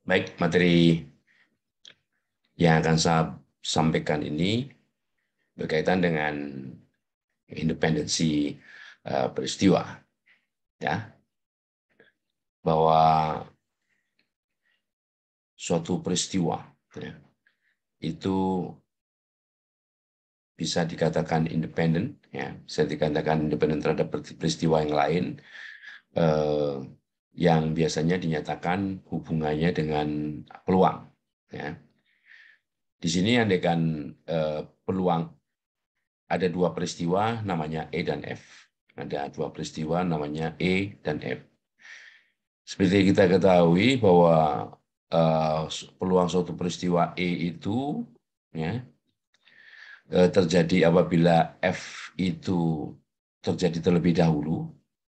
Baik, materi yang akan saya sampaikan ini berkaitan dengan independensi peristiwa, ya, bahwa suatu peristiwa ya, itu bisa dikatakan independen, ya, bisa dikatakan independen terhadap peristiwa yang lain, yang biasanya dinyatakan hubungannya dengan peluang. Ya. Di sini andaikan peluang, ada dua peristiwa namanya E dan F. Ada dua peristiwa namanya E dan F. Seperti kita ketahui bahwa peluang suatu peristiwa E itu ya, terjadi apabila F itu terjadi terlebih dahulu,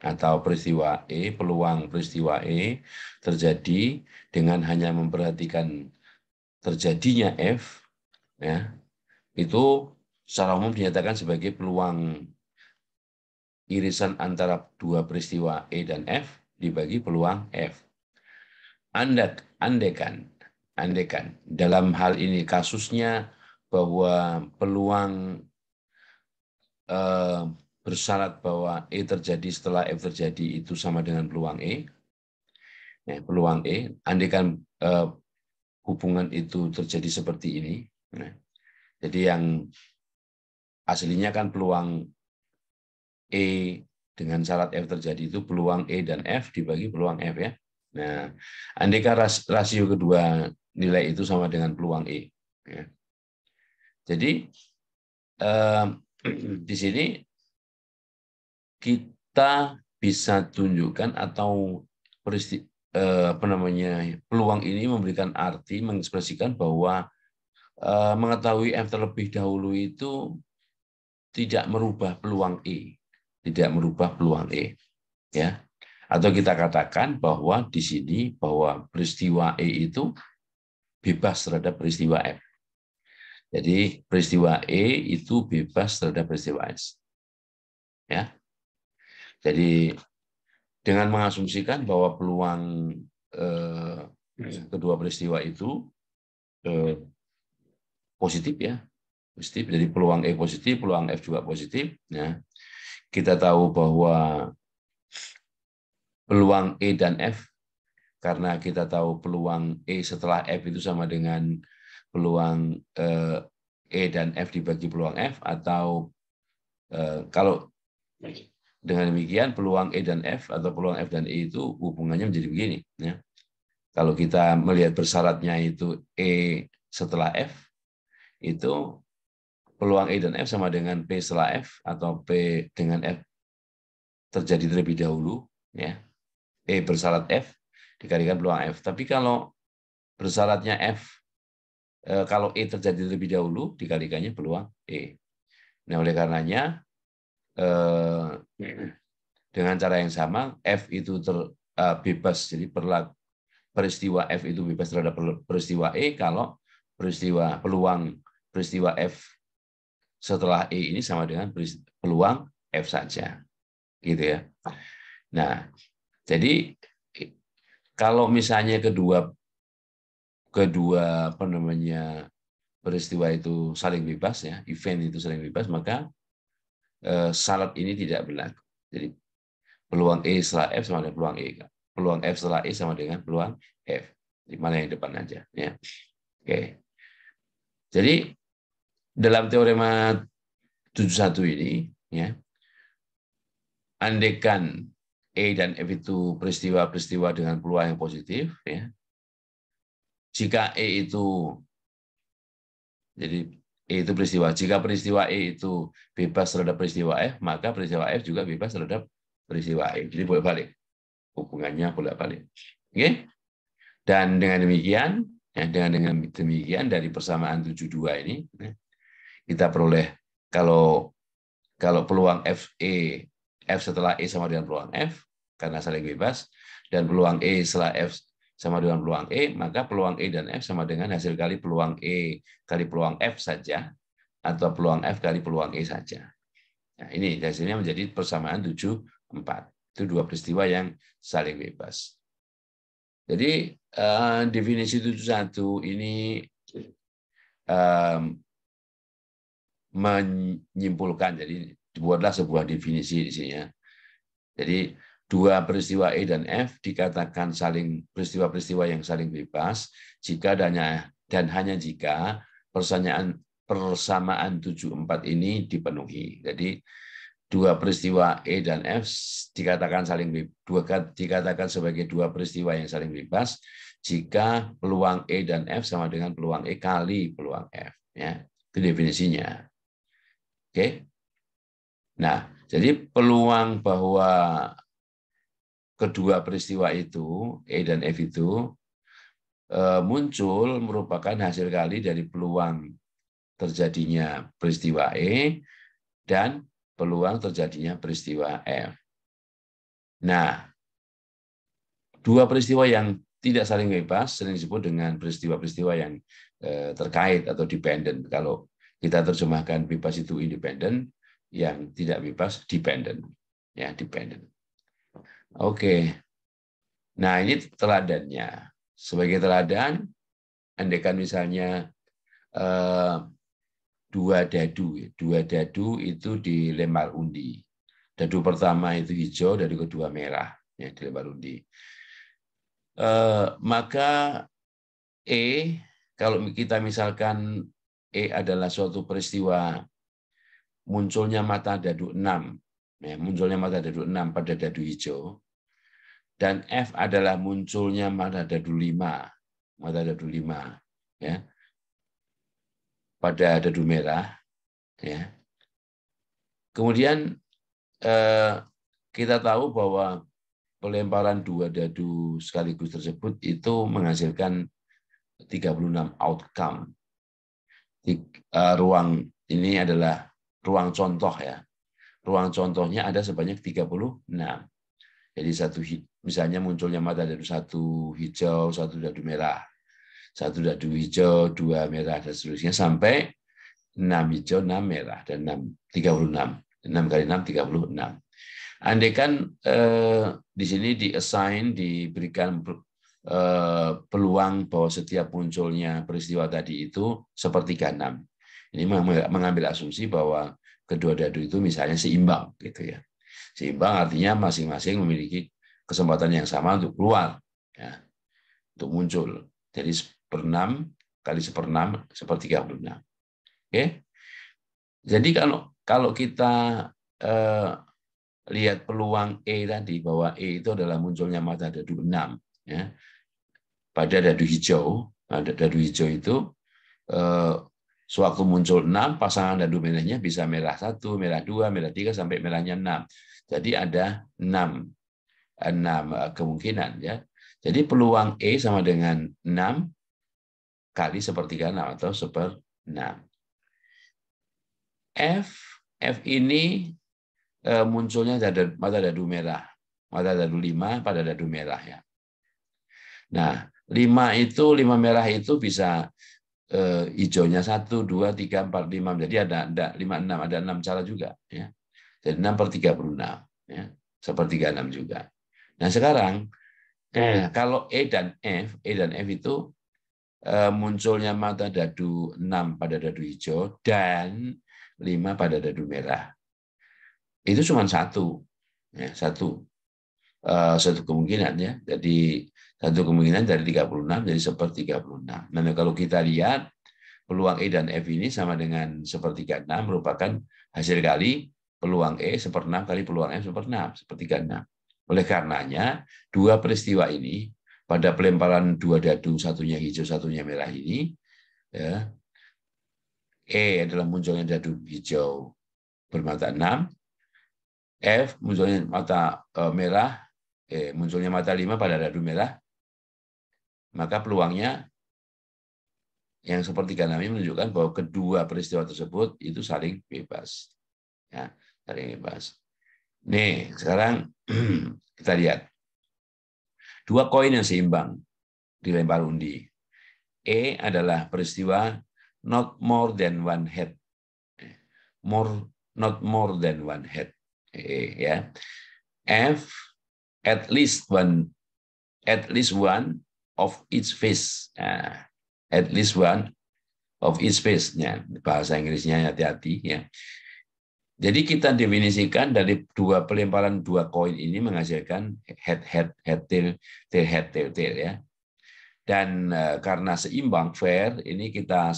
atau peristiwa E, peluang peristiwa E terjadi dengan hanya memperhatikan terjadinya F, ya, itu secara umum dinyatakan sebagai peluang irisan antara dua peristiwa E dan F dibagi peluang F. Andaikan dalam hal ini kasusnya bahwa peluang bersyarat bahwa E terjadi setelah F terjadi itu sama dengan peluang E, ya, peluang E, andaikan hubungan itu terjadi seperti ini, nah, jadi yang aslinya kan peluang E dengan syarat F terjadi itu peluang E dan F dibagi peluang F, ya. Nah, andaikan rasio kedua nilai itu sama dengan peluang E, ya. Jadi di sini kita bisa tunjukkan atau peluang ini memberikan arti, mengekspresikan bahwa mengetahui F terlebih dahulu itu tidak merubah peluang E, tidak merubah peluang E, ya. Atau kita katakan bahwa di sini bahwa peristiwa E itu bebas terhadap peristiwa F. Jadi peristiwa E itu bebas terhadap peristiwa S, ya. Jadi dengan mengasumsikan bahwa peluang kedua peristiwa itu positif, ya, positif. Jadi peluang E positif, peluang F juga positif. Ya. Kita tahu bahwa peluang E dan F, karena kita tahu peluang E setelah F itu sama dengan peluang E dan F dibagi peluang F, atau kalau dengan demikian peluang E dan F atau peluang F dan E itu hubungannya menjadi begini. Ya. Kalau kita melihat bersyaratnya itu E setelah F, itu peluang E dan F sama dengan P setelah F, atau P dengan F terjadi terlebih dahulu, ya. E bersyarat F dikalikan peluang F. Tapi kalau bersyaratnya F, kalau E terjadi terlebih dahulu dikalikannya peluang E. Nah, oleh karenanya dengan cara yang sama F itu bebas, jadi peristiwa F itu bebas terhadap peristiwa E kalau peluang peristiwa F setelah E ini sama dengan peluang F saja, gitu ya. Nah, jadi kalau misalnya kedua peristiwa itu saling bebas, ya, event itu saling bebas, maka syarat ini tidak berlaku. Jadi peluang E setelah F sama dengan peluang E, peluang F setelah E sama dengan peluang F. Di mana yang depan aja, ya. Oke. Jadi dalam teorema 71 ini, ya, andaikan E dan F itu peristiwa-peristiwa dengan peluang yang positif, ya. Jika E itu, jadi E itu peristiwa. Jika peristiwa E itu bebas terhadap peristiwa F, maka peristiwa F juga bebas terhadap peristiwa E. Jadi boleh balik. Hubungannya boleh balik. Oke? Dan dengan demikian, ya, dengan demikian dari persamaan 72 ini, ya, kita peroleh kalau peluang F setelah E sama dengan peluang F karena saling bebas, dan peluang E setelah F sama dengan peluang E, maka peluang E dan F sama dengan hasil kali peluang E kali peluang F saja, atau peluang F kali peluang E saja. Nah, ini hasilnya menjadi persamaan 7-4. Itu dua peristiwa yang saling bebas. Jadi definisi 71 ini menyimpulkan, jadi dibuatlah sebuah definisi di sini ya. Jadi dua peristiwa E dan F dikatakan peristiwa-peristiwa yang saling bebas jika dan hanya jika persamaan 74 ini dipenuhi. Jadi dua peristiwa E dan F dikatakan dikatakan sebagai dua peristiwa yang saling bebas jika peluang E dan F sama dengan peluang E kali peluang F. Ya, itu definisinya. Oke. Nah, jadi peluang bahwa kedua peristiwa itu, E dan F itu, muncul merupakan hasil kali dari peluang terjadinya peristiwa E dan peluang terjadinya peristiwa F. Nah, dua peristiwa yang tidak saling bebas sering disebut dengan peristiwa-peristiwa yang terkait atau dependent. Kalau kita terjemahkan bebas itu independen, yang tidak bebas dependent. Ya, dependent. Oke. Nah, ini teladannya. Sebagai teladan, andaikan misalnya dua dadu itu dilempar undi. Dadu pertama itu hijau, dadu kedua merah, ya, dilempar undi. Maka E, kalau kita misalkan E adalah suatu peristiwa munculnya mata dadu 6, ya, munculnya mata dadu 6 pada dadu hijau, dan F adalah munculnya mata dadu 5, ya, pada dadu merah, ya. Kemudian kita tahu bahwa pelemparan dua dadu sekaligus tersebut itu menghasilkan 36 outcome. Ruang ini adalah ruang contoh ya. Ruang contohnya ada sebanyak 36. Jadi misalnya munculnya mata dadu satu hijau, satu dadu merah. Satu dadu hijau, dua merah, dan seterusnya sampai 6 hijau, 6 merah, dan 36. 6 kali 6, 36. Andaikan di sini diberikan peluang bahwa setiap munculnya peristiwa tadi itu sepertiga 6. Ini mengambil asumsi bahwa kedua dadu itu misalnya seimbang, gitu ya. Seimbang artinya masing-masing memiliki kesempatan yang sama untuk keluar, ya, untuk muncul. Jadi 1/6 kali 1/6 sepertiga 36. Oke. Jadi kalau kita lihat peluang E tadi, bahwa E itu adalah munculnya mata dadu 6, ya, pada dadu hijau. Dadu hijau itu sewaktu muncul 6, pasangan dadu merahnya bisa merah 1, merah 2, merah 3, sampai merahnya 6. Jadi ada 6 kemungkinan, ya. Jadi peluang E sama dengan 6 kali sepertiga 6 atau 1/6. F ini munculnya mata dadu merah, mata dadu 5 pada dadu merah, ya. Nah, 5 merah itu bisa hijaunya 1, 2, 3, 4, 5. Jadi ada 5, 6, ada 6 cara juga, ya. Jadi 6/36, ya. Sepertiga 6 juga. Nah, sekarang kalau E dan F itu munculnya mata dadu 6 pada dadu hijau dan 5 pada dadu merah. Itu cuma satu, ya, satu kemungkinan, ya. Jadi satu kemungkinan dari 36 jadi 1/36. Nah, kalau kita lihat peluang E dan F ini sama dengan 1/36 merupakan hasil kali peluang E 1/6 kali peluang F 1/6, 1/36. Oleh karenanya dua peristiwa ini pada pelemparan dua dadu, satunya hijau, satunya merah ini, ya, E adalah munculnya dadu hijau bermata 6, F munculnya mata merah, munculnya mata 5 pada dadu merah, maka peluangnya yang sepertiga 6 ini menunjukkan bahwa kedua peristiwa tersebut itu saling bebas. Ya, saling bebas. Nih, sekarang kita lihat. Dua koin yang seimbang. dilempar undi. E adalah peristiwa not more than one head. Not more than one head. E, ya. F at least one of each face. Nah, at least one of each face. Ya, bahasa Inggrisnya hati-hati ya. Jadi kita definisikan dari pelemparan dua koin ini menghasilkan head tail tail ya. Dan karena seimbang fair, ini kita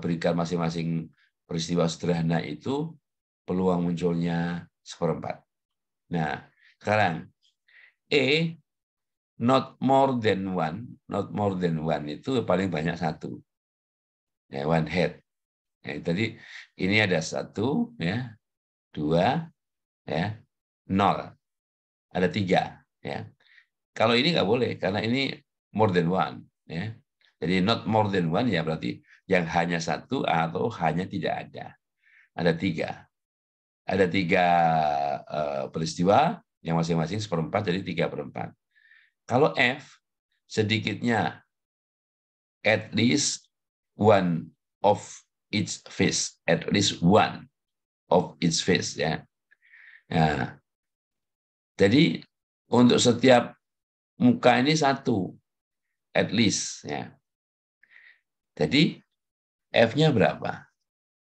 berikan masing-masing peristiwa sederhana itu peluang munculnya 1/4. Nah, sekarang E not more than one itu paling banyak satu. Ya, one head. Ya, tadi ini ada 1, ya, 2, ya, 0. Ada 3. Ya. Kalau ini nggak boleh, karena ini more than one. Ya. Jadi not more than one ya berarti yang hanya satu atau hanya tidak ada. Ada 3. Ada 3 peristiwa yang masing-masing 1/4, jadi 3/4. Kalau F, sedikitnya at least one of each face, at least one of each face ya. Nah, jadi untuk setiap muka ini 1 at least ya. Jadi F-nya berapa?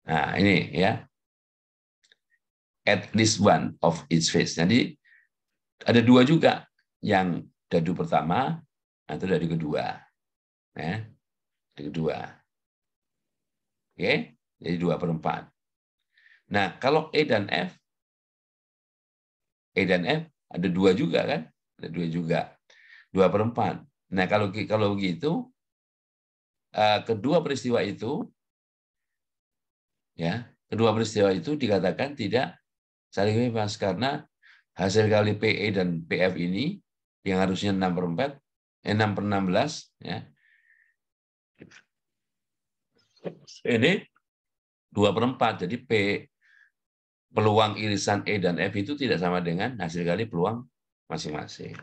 Nah, ini ya. At least one of each face. Jadi ada 2 juga, yang dadu pertama atau dadu kedua. Ya. Dadu kedua. Oke, jadi 2/4. Nah, kalau E dan F ada 2 juga kan? Ada 2 juga. 2/4. Nah, kalau begitu, kedua peristiwa itu dikatakan tidak saling bebas karena hasil kali PE dan PF ini yang harusnya 6/16 ya. Ini 2/4. Jadi peluang irisan E dan F itu tidak sama dengan hasil kali peluang masing-masing.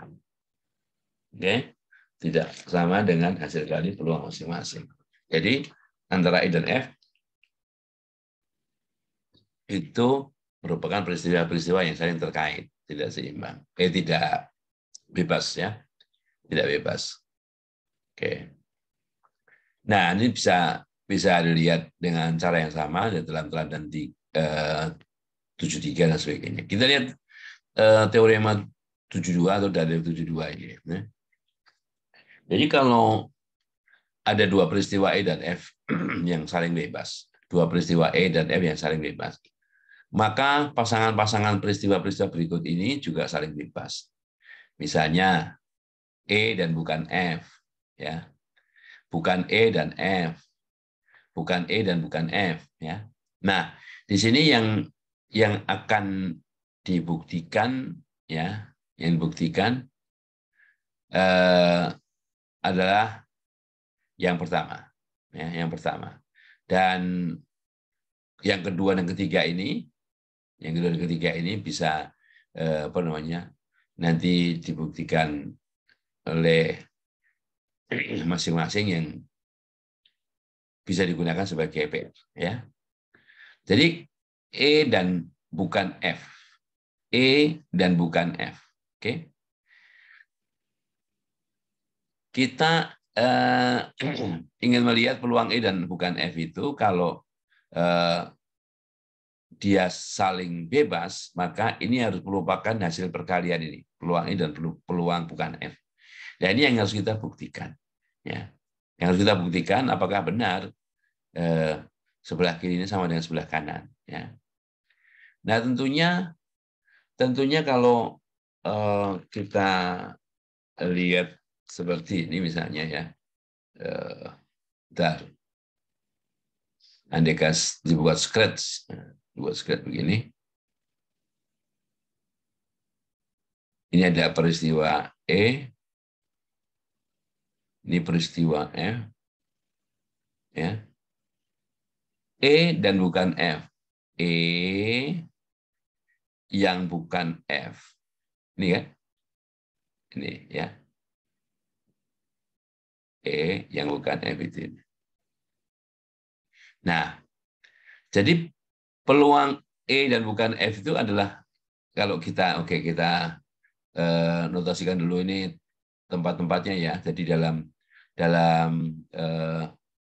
Oke, tidak sama dengan hasil kali peluang masing-masing. Jadi antara E dan F itu merupakan peristiwa-peristiwa yang saling terkait, tidak seimbang. Tidak bebas ya, tidak bebas. Oke. Nah, ini bisa dilihat dengan cara yang sama dalam teladan 73 dan sebagainya. Kita lihat teorema 72 atau dalil 72 ini. Ya. Jadi kalau ada 2 peristiwa E dan F yang saling bebas, 2 peristiwa E dan F yang saling bebas, maka pasangan-pasangan peristiwa-peristiwa berikut ini juga saling bebas. Misalnya E dan bukan F, ya, bukan E dan F, bukan E dan bukan F, ya. Nah, di sini yang akan dibuktikan, ya, yang dibuktikan adalah yang pertama, ya, yang pertama. Dan yang kedua dan ketiga ini, bisa apa namanya, nanti dibuktikan oleh masing-masing yang bisa digunakan sebagai PF, ya. Jadi E dan bukan F, E dan bukan F, oke? Kita ingin melihat peluang E dan bukan F itu kalau dia saling bebas, maka ini harus merupakan hasil perkalian ini, peluang E dan peluang bukan F. Dan ini yang harus kita buktikan, ya. Yang harus kita buktikan apakah benar sebelah kiri ini sama dengan sebelah kanan, ya. Nah, tentunya kalau kita lihat seperti ini misalnya ya, andai dibuat scratch begini, ini ada peristiwa E, ini peristiwa F, ya, E dan bukan F, E yang bukan F, ini kan, ini ya, E yang bukan F itu. Nah, jadi peluang E dan bukan F itu adalah kalau kita kita notasikan dulu ini tempat-tempatnya ya. Jadi dalam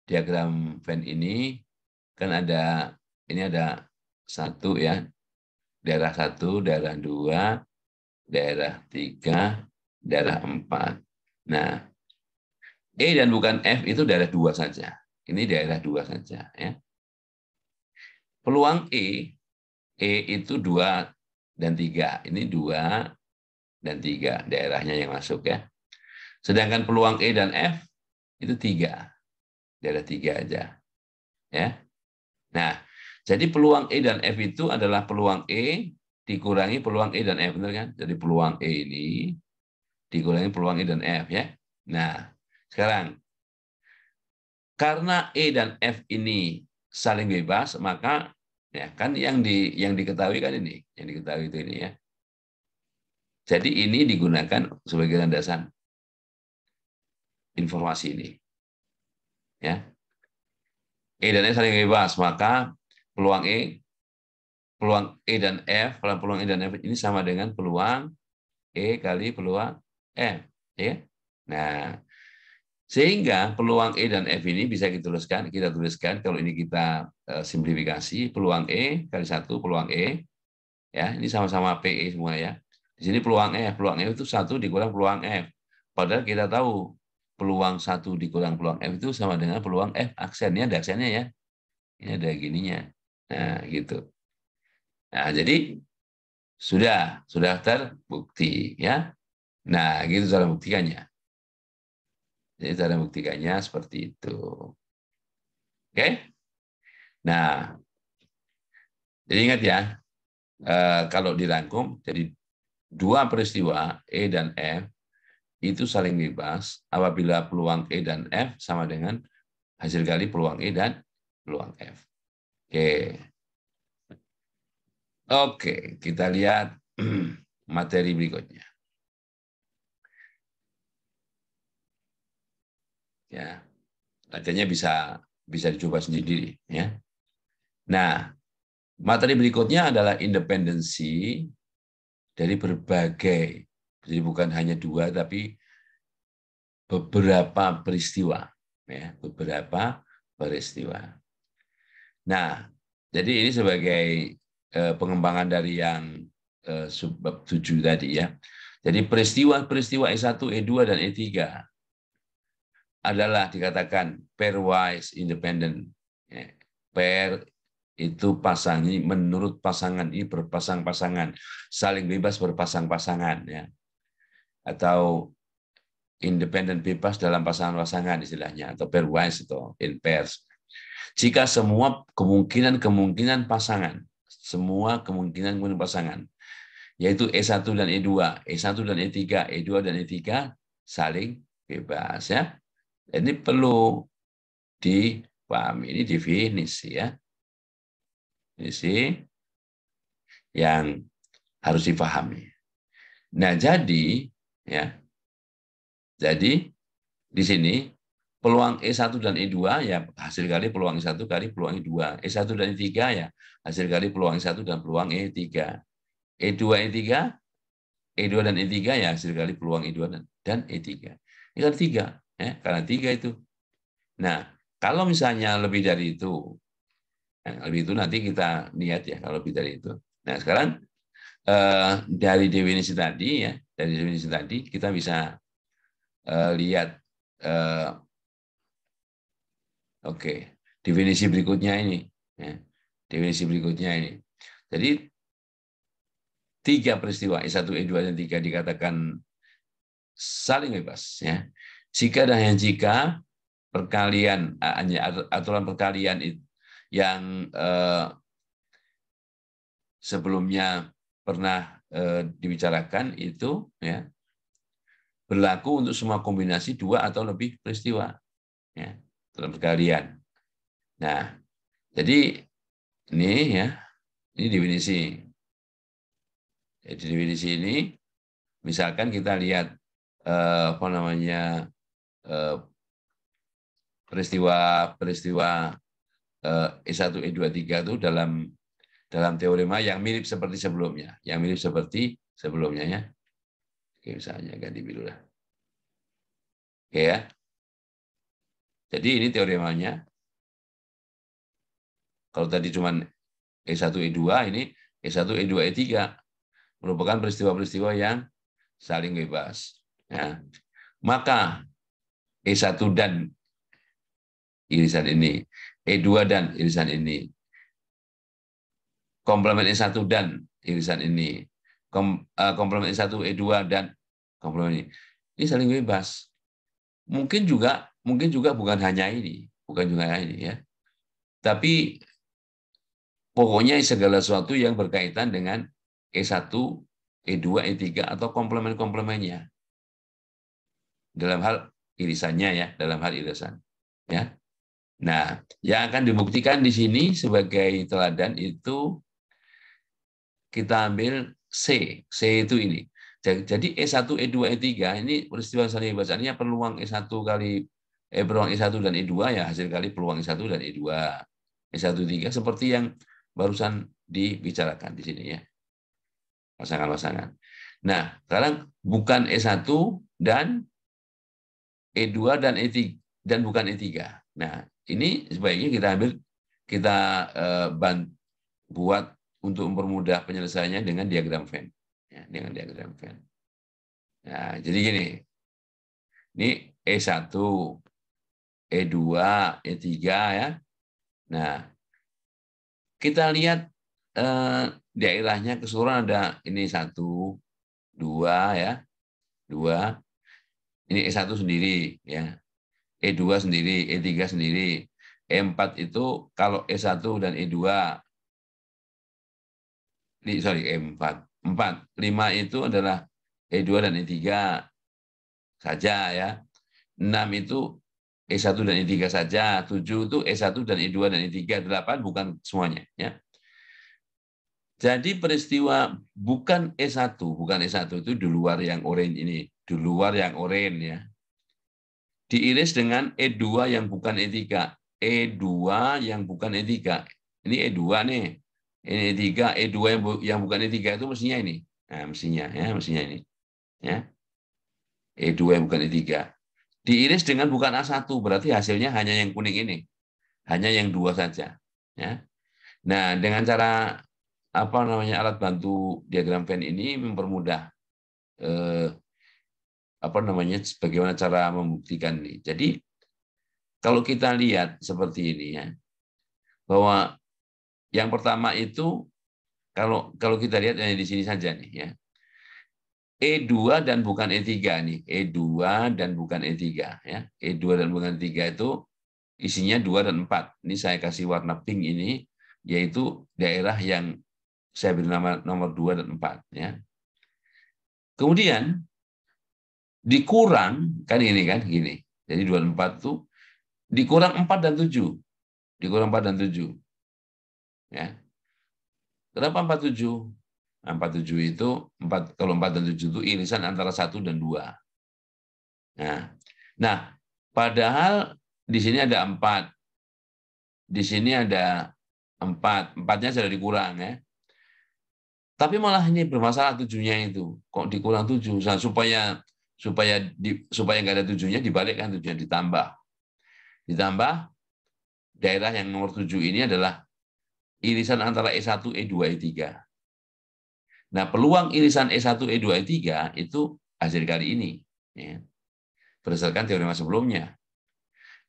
diagram Venn ini kan ini ada satu ya, daerah 1, daerah 2, daerah 3, daerah 4. Nah, E dan bukan F itu daerah 2 saja. Ini daerah 2 saja ya. Peluang E itu 2 dan 3. Ini 2 dan 3 daerahnya yang masuk ya. Sedangkan peluang E dan F itu 3. Daerah 3 aja. Ya. Nah, jadi peluang E dan F itu adalah peluang E dikurangi peluang E dan F, benar kan? Jadi peluang E ini dikurangi peluang E dan F ya. Nah, sekarang karena E dan F ini saling bebas, maka ya kan yang diketahui kan ini, yang diketahui itu ini ya. Jadi ini digunakan sebagai landasan informasi ini. Ya. E dan F saling bebas, maka peluang E dan F, peluang E dan F ini sama dengan peluang E kali peluang F. Ya. Nah, sehingga peluang E dan F ini bisa kita tuliskan kalau ini kita simplifikasi, peluang E kali 1 peluang E, ya ini sama-sama PE semua ya. Di sini peluang F itu 1 dikurang peluang F. Padahal kita tahu peluang 1 dikurang peluang F itu sama dengan peluang F, aksennya ada aksennya ya. Ini ada gininya. Nah, gitu. Nah, jadi sudah terbukti ya. Nah, gitu cara buktikannya. Jadi cara buktikannya seperti itu. Oke? Nah, jadi ingat ya, kalau dirangkum, jadi dua peristiwa E dan F itu saling bebas apabila peluang E dan F sama dengan hasil kali peluang E dan peluang F. Oke, oke, kita lihat materi berikutnya. Ya, latihannya bisa dicoba sendiri ya. Nah, materi berikutnya adalah independensi dari berbagai, jadi bukan hanya dua tapi beberapa peristiwa, ya, beberapa peristiwa. Nah, jadi ini sebagai pengembangan dari yang subbab 7 tadi ya. Jadi peristiwa-peristiwa E1, E2, dan E3 adalah dikatakan pairwise independent. Ya. Pair itu menurut pasangan ini berpasang-pasangan, saling bebas berpasang-pasangan ya. Atau independen bebas dalam pasangan-pasangan istilahnya, atau pairwise atau in pairs. Jika semua kemungkinan pasangan, yaitu E1 dan E2, E1 dan E3, E2 dan E3 saling bebas ya. Ini perlu dipahami, ini definisi ya. Definisi yang harus dipahami. Nah, jadi di sini peluang E1 dan E2 ya hasil kali peluang E1 kali peluang E2. E1 dan E3 ya hasil kali peluang E1 dan peluang E3. E2, E3, E2 dan E3 ya hasil kali peluang E2 dan E3. Ini kan 3 ya, karena 3 itu. Nah, kalau misalnya lebih dari itu, lebih itu nanti kita lihat ya kalau lebih dari itu. Nah, sekarang dari definisi tadi ya, kita bisa lihat oke, definisi berikutnya ini. Ya. Definisi berikutnya ini. Jadi, 3 peristiwa E1, E2, dan 3 dikatakan saling bebas. Ya. Jika dan hanya jika perkalian, aturan perkalian yang sebelumnya pernah dibicarakan itu ya, berlaku untuk semua kombinasi 2 atau lebih peristiwa. Ya, dalam perkalian. Nah, jadi ini ya, ini definisi. Jadi definisi ini, misalkan kita lihat apa namanya peristiwa E1, E2, E3 itu dalam teorema yang mirip seperti sebelumnya, ya. Oke, misalnya ganti biru lah. Oke ya. Jadi ini teoremanya. Kalau tadi cuma E1, E2, ini E1, E2, E3 merupakan peristiwa-peristiwa yang saling bebas. Ya. Maka E1 dan irisan ini, E2 dan irisan ini, komplemen E1 dan irisan ini, komplemen E1, E2 dan komplemen ini saling bebas. Mungkin juga bukan hanya ini, ya. Tapi pokoknya segala sesuatu yang berkaitan dengan E1, E2, E3 atau komplemen-komplemennya. Dalam hal irisannya ya, dalam hal irisan. Ya. Nah, yang akan dibuktikan di sini sebagai teladan itu kita ambil C. C itu ini. Jadi E1, E2, E3 ini peristiwa saling bebas. Artinya peluang E1 kali peluang E1 dan E2 ya hasil kali peluang E1 dan E2. E1, E3 seperti yang barusan dibicarakan di sini ya. Pasangan-pasangan. Nah, sekarang bukan E1 dan E2 dan E3 dan bukan E3. Nah, ini sebaiknya kita buat untuk mempermudah penyelesaiannya dengan diagram Venn. Ya, dengan diagram Venn. Nah, jadi gini. Ini E1, E2, E3 ya. Nah, kita lihat daerahnya keseluruhan ada ini 1, 2 ya. 2. Ini E1 sendiri ya. E2 sendiri, E3 sendiri. E4 itu kalau E1 dan E2 E4. 5 itu adalah E2 dan E3 saja ya. 6 itu E1 dan E3 saja. 7 itu E1 dan E2 dan E3. 8 bukan semuanya ya. Jadi peristiwa bukan E1 itu di luar yang oranye ini, di luar yang oranye ya. Diiris dengan E2 yang bukan E3. E2 yang bukan E3. Ini E2 nih. Ini E3, E2 yang bukan E3 itu mestinya ini. Nah, mestinya ini. Ya. E2 yang bukan E3. Diiris dengan bukan A1, berarti hasilnya hanya yang kuning ini. Hanya yang 2 saja. Ya. Nah, dengan cara alat bantu diagram Venn ini mempermudah bagaimana cara membuktikan ini. Jadi kalau kita lihat seperti ini ya, bahwa yang pertama itu kalau kita lihat di sini saja nih ya. E2 dan bukan E3 nih. E2 dan bukan E3 ya. E2 dan bukan E3 itu isinya 2 dan 4. Ini saya kasih warna pink ini yaitu daerah yang saya beri nama nomor 2 dan 4 ya. Kemudian dikurang kan gini. Jadi 2 dan 4 itu dikurang 4 dan 7. Dikurang 4 dan 7. Ya. Kenapa 47? 47 itu kalau 4 dan 7 itu irisan antara 1 dan 2. Nah, padahal di sini ada 4. Di sini ada 4. 4-nya sudah dikurang ya. Tapi malah ini bermasalah 7-nya itu. Kok dikurang 7? Nah, supaya nggak ada 7-nya dibalikkan 7-nya ditambah. Ditambah daerah yang nomor 7 ini adalah irisan antara E1, E2, E3. Nah, peluang irisan E1, E2, E3 itu hasil kali ini. Ya. Berdasarkan teorema sebelumnya.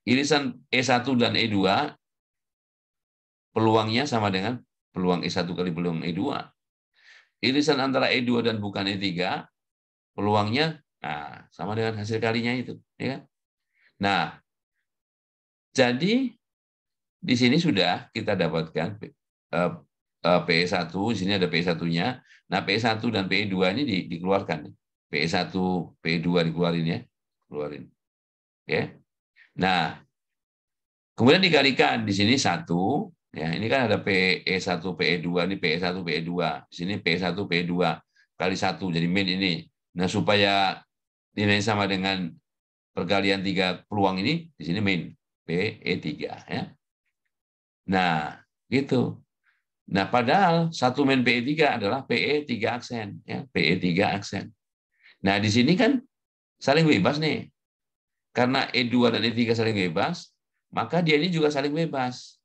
Irisan E1 dan E2 peluangnya sama dengan peluang E1 kali peluang E2. Irisan antara E2 dan bukan E3 peluangnya sama dengan hasil kalinya itu. Ya. Nah, jadi di sini sudah kita dapatkan PE1, di sini ada PE1-nya. Nah, PE1 dan PE2 ini dikeluarkan. PE1, PE2 dikeluarin ya. Keluarin. Oke. Nah, kemudian dikalikan di sini 1, ya. Ini kan ada PE1, PE2, ini PE1, PE2. Di sini PE1, PE2 kali 1 jadi min ini. Nah, supaya nilai sama dengan perkalian 3 peluang ini di sini min. PE3 ya. Nah, gitu. Nah, padahal satu main PE3 adalah PE3 aksen ya, PE3 aksen. Nah, di sini kan saling bebas nih. Karena E2 dan E3 saling bebas, maka dia ini juga saling bebas.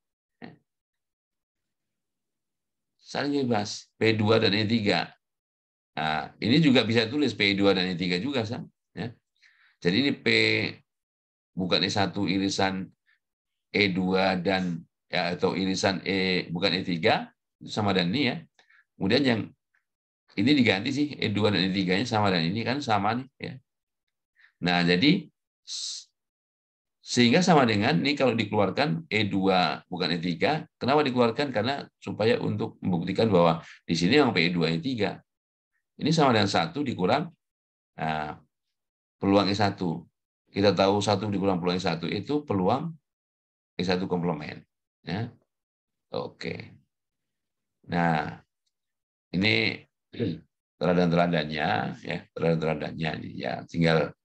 Saling bebas, P2 dan E3. Nah, ini juga bisa tulis P2 dan E3 juga, ya. Jadi ini P bukan E1 irisan E2 dan ya, atau irisan E bukan E3 sama dan ini ya. Kemudian yang ini diganti sih E2 dan E3-nya sama dan ini kan sama nih ya. Nah, jadi sehingga sama dengan ini kalau dikeluarkan E2 bukan E3, kenapa dikeluarkan? Karena supaya untuk membuktikan bahwa di sini yang P2 E3. Ini sama dengan 1 dikurang nah, peluang E1. Kita tahu 1 dikurang peluang E1 itu peluang E1 komplement. Ya. Oke. Nah, ini teladan-teladannya ya, teladan-teladannya ya, tinggal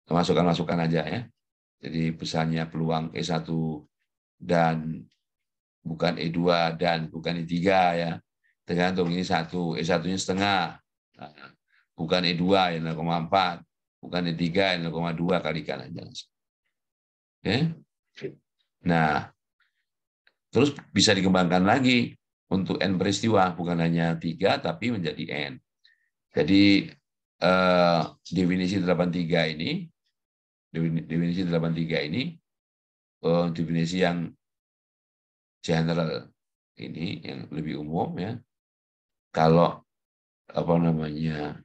masukan-masukan aja ya. Jadi misalnya peluang E1 dan bukan E2 dan bukan E3 ya. Tergantung ini 1, E1-nya setengah. Bukan E2 yang 0,4, bukan E3 yang 0,2 kalikan aja. Oke. Nah, terus bisa dikembangkan lagi untuk N peristiwa, bukan hanya 3 tapi menjadi N. Jadi definisi 83 ini definisi yang general ini yang lebih umum ya. Kalau apa namanya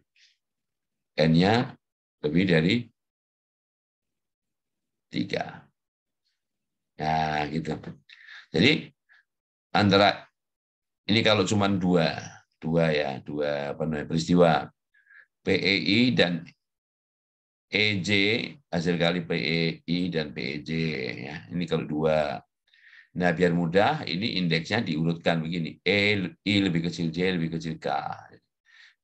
N-nya lebih dari 3. Nah, gitu. Jadi antara ini kalau cuma dua apa namanya peristiwa PEI dan EJ hasil kali PEI dan PEJ ya. Ini kalau 2. Nah, biar mudah ini indeksnya diurutkan begini. I lebih kecil J lebih kecil K.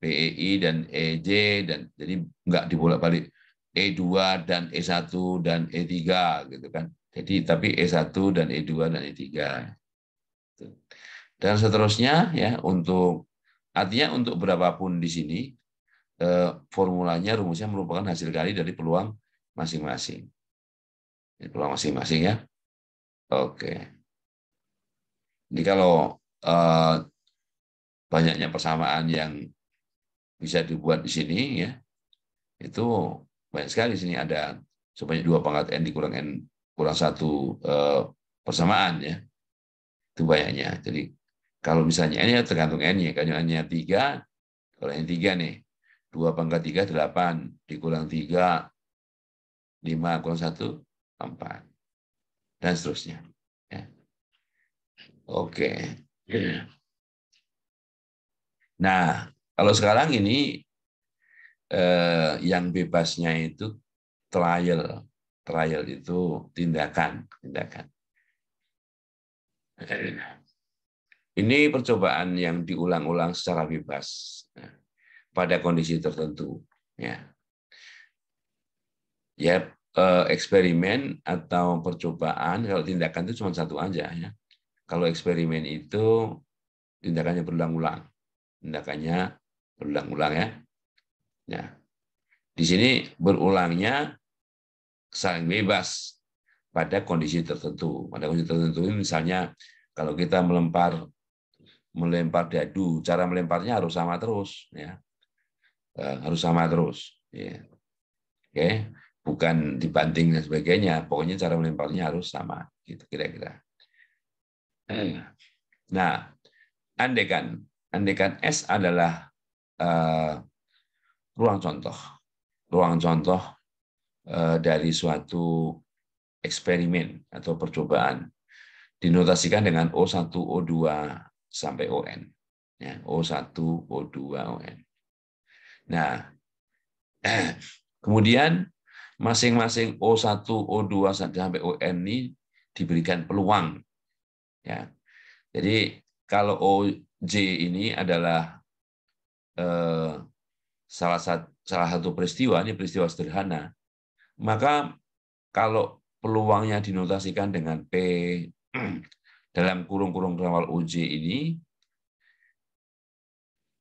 PEI dan EJ dan jadi enggak dibolak-balik E2 dan E1 dan E3 gitu kan. Jadi tapi E1 dan E2 dan E3. Dan seterusnya ya untuk artinya untuk berapapun di sini formulanya rumusnya merupakan hasil kali dari peluang masing-masing. Peluang masing-masing ya. Oke. Jadi kalau banyaknya persamaan yang bisa dibuat di sini ya, itu banyak sekali di sini ada sebanyak 2 pangkat N dikurang N kurang 1 persamaan ya. Itu banyaknya. Jadi kalau misalnya N ya tergantung N-nya. Kalau N-nya 3, kalau N 3 nih, 2 pangkat 3, 8. Dikurang 3, 5 kurang 1, 4. Dan seterusnya. Ya. Oke. Nah, kalau sekarang ini yang bebasnya itu trial. Trial itu tindakan. Ini percobaan yang diulang-ulang secara bebas pada kondisi tertentu. Ya, eksperimen atau percobaan. Kalau tindakan itu cuma satu aja ya. Kalau eksperimen itu tindakannya berulang-ulang. Tindakannya berulang-ulang ya. Ya. Di sini berulangnya saling bebas pada kondisi tertentu. Pada kondisi tertentu ini misalnya kalau kita melempar dadu, cara melemparnya harus sama terus ya. Harus sama terus ya. Oke, bukan dibanting dan sebagainya. Pokoknya cara melemparnya harus sama gitu kira-kira. Nah, andaikan S adalah ruang contoh dari suatu eksperimen atau percobaan dinotasikan dengan O1, O2 sampai ON. Ya, O1, O2, ON. Nah, kemudian masing-masing O1, O2 sampai ON ini diberikan peluang. Ya. Jadi kalau OJ ini adalah salah satu peristiwa, ini peristiwa sederhana, Maka kalau peluangnya dinotasikan dengan P dalam kurung-kurung kawal OJ ini,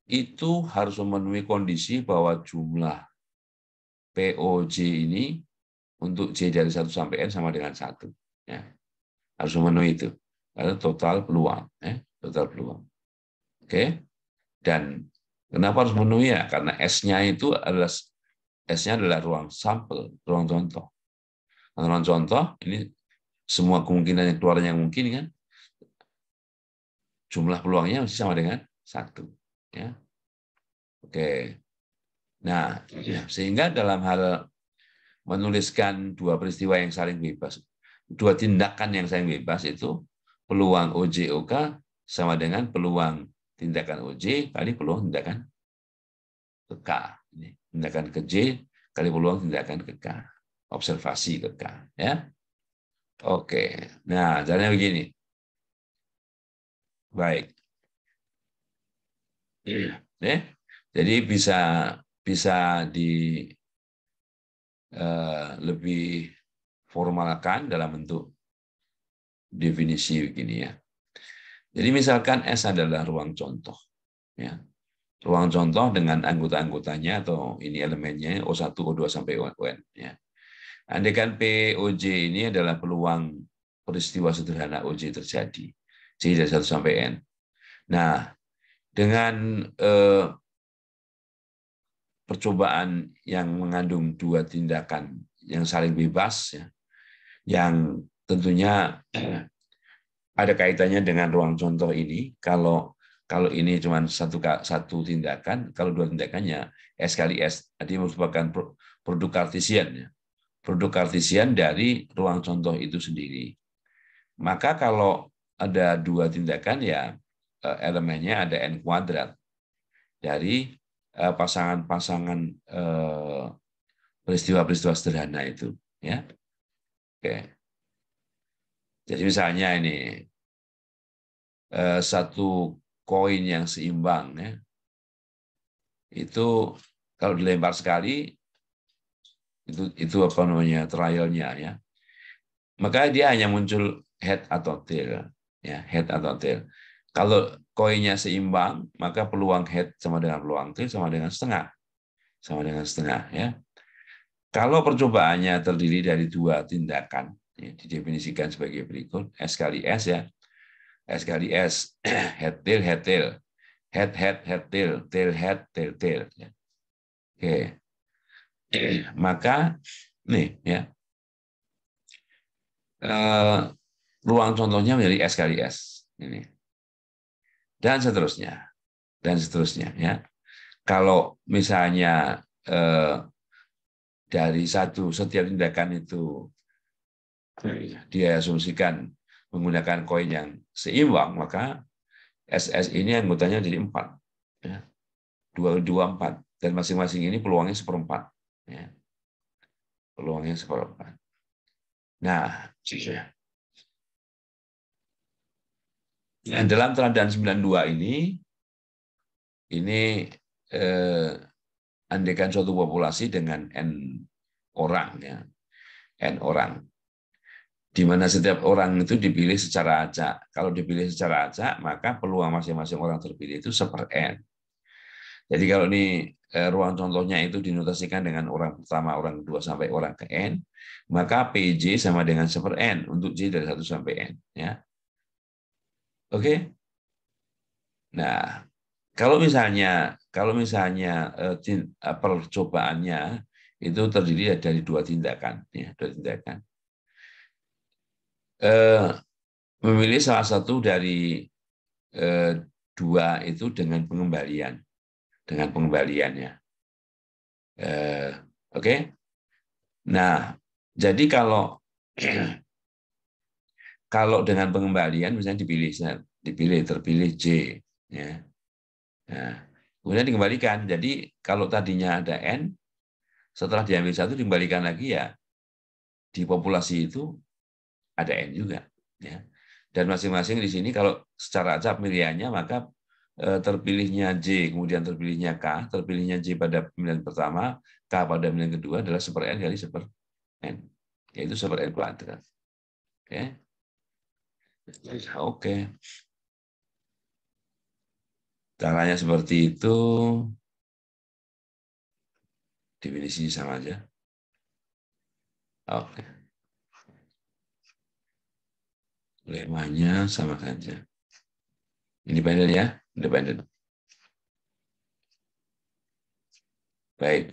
itu harus memenuhi kondisi bahwa jumlah POJ ini untuk J dari 1 sampai N sama dengan 1. Ya. Harus memenuhi itu. Karena total peluang. Total peluang. Oke. Dan kenapa harus memenuhi ya? Karena S-nya itu adalah S-nya adalah ruang sampel, ruang contoh. Ruang contoh, ini semua kemungkinan yang keluarnya yang mungkin kan, jumlah peluangnya masih sama dengan 1. Ya. Oke. Nah, sehingga dalam hal menuliskan dua peristiwa yang saling bebas, dua tindakan yang saling bebas itu, peluang OJ-OK sama dengan peluang tindakan OJ kali peluang tindakan ke K. Tindakan ke J kali peluang tindakan ke K. Observasi ke K. Ya. Oke. Nah, caranya begini. Baik. Jadi bisa lebih formalkan dalam bentuk definisi begini ya. Jadi misalkan S adalah ruang contoh. Ya. Ruang contoh dengan anggota-anggotanya atau ini elemennya O1, O2 sampai ON. Ya. Andaikan POJ ini adalah peluang peristiwa sederhana OJ terjadi. J dari 1 sampai N. Nah, dengan percobaan yang mengandung dua tindakan yang saling bebas, ya, yang tentunya ada kaitannya dengan ruang contoh ini. Kalau ini cuma satu tindakan, kalau dua tindakannya S kali S, artinya merupakan produk Kartesian, ya. Produk Kartesian dari ruang contoh itu sendiri. Maka kalau ada dua tindakan, ya elemennya ada N kuadrat dari pasangan-pasangan peristiwa-peristiwa sederhana itu. Ya. Oke. Jadi misalnya ini satu koin yang seimbang, ya, itu kalau dilempar sekali itu apa namanya trialnya, ya, maka dia hanya muncul head atau tail, ya, head atau tail. Kalau koinnya seimbang, maka peluang head sama dengan peluang tail sama dengan setengah, ya. Kalau percobaannya terdiri dari dua tindakan, ya, didefinisikan sebagai berikut: S kali S, ya, S kali S, head tail, head tail, head tail, tail tail. Ya. Oke, maka nih, ya, ruang contohnya menjadi S kali S ini, dan seterusnya, ya. Kalau misalnya dari setiap tindakan itu dia asumsikan menggunakan koin yang seimbang, maka SS ini anggotanya jadi 4. Ya. 2, 4. Dan masing-masing ini peluangnya 1/4. Ya. Peluangnya 1/4. Nah, dalam teladan 92 ini andaikan suatu populasi dengan N orang, ya, N orang, di mana setiap orang itu dipilih secara acak. Kalau dipilih secara acak, maka peluang masing-masing orang terpilih itu 1/N. Jadi kalau ini ruang contohnya itu dinotasikan dengan orang pertama, orang kedua, sampai orang ke N, maka PJ sama dengan 1/N untuk J dari 1 sampai N. Ya. Oke? Nah, kalau misalnya percobaannya itu terdiri dari dua tindakan, ya, dua tindakan. Memilih salah satu dari dua itu dengan pengembaliannya. Oke? Nah, jadi kalau dengan pengembalian misalnya terpilih J, ya. Nah, kemudian dikembalikan. Jadi kalau tadinya ada N, setelah diambil satu dikembalikan lagi, ya, di populasi itu ada N juga, ya. Dan masing-masing di sini kalau secara acak pilihannya, maka terpilihnya J, kemudian terpilihnya K, terpilihnya J pada pemilihan pertama, K pada pemilihan kedua adalah 1/N kali 1/N. N, yaitu super N kuadrat. Oke. Oke. Caranya seperti itu, definisinya sama aja. Oke. Lemanya sama saja. Independen ya, independen. Baik.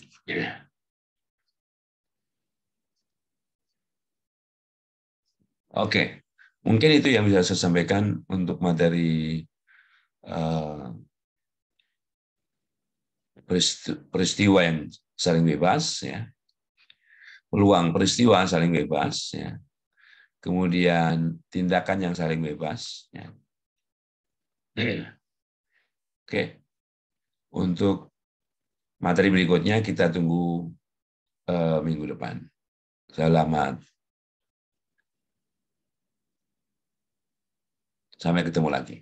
Oke. Mungkin itu yang bisa saya sampaikan untuk materi peristiwa yang saling bebas, ya. Peluang peristiwa saling bebas, ya. Kemudian tindakan yang saling bebas, ya. Oke. Untuk materi berikutnya kita tunggu minggu depan. Selamat. Sampai ketemu lagi.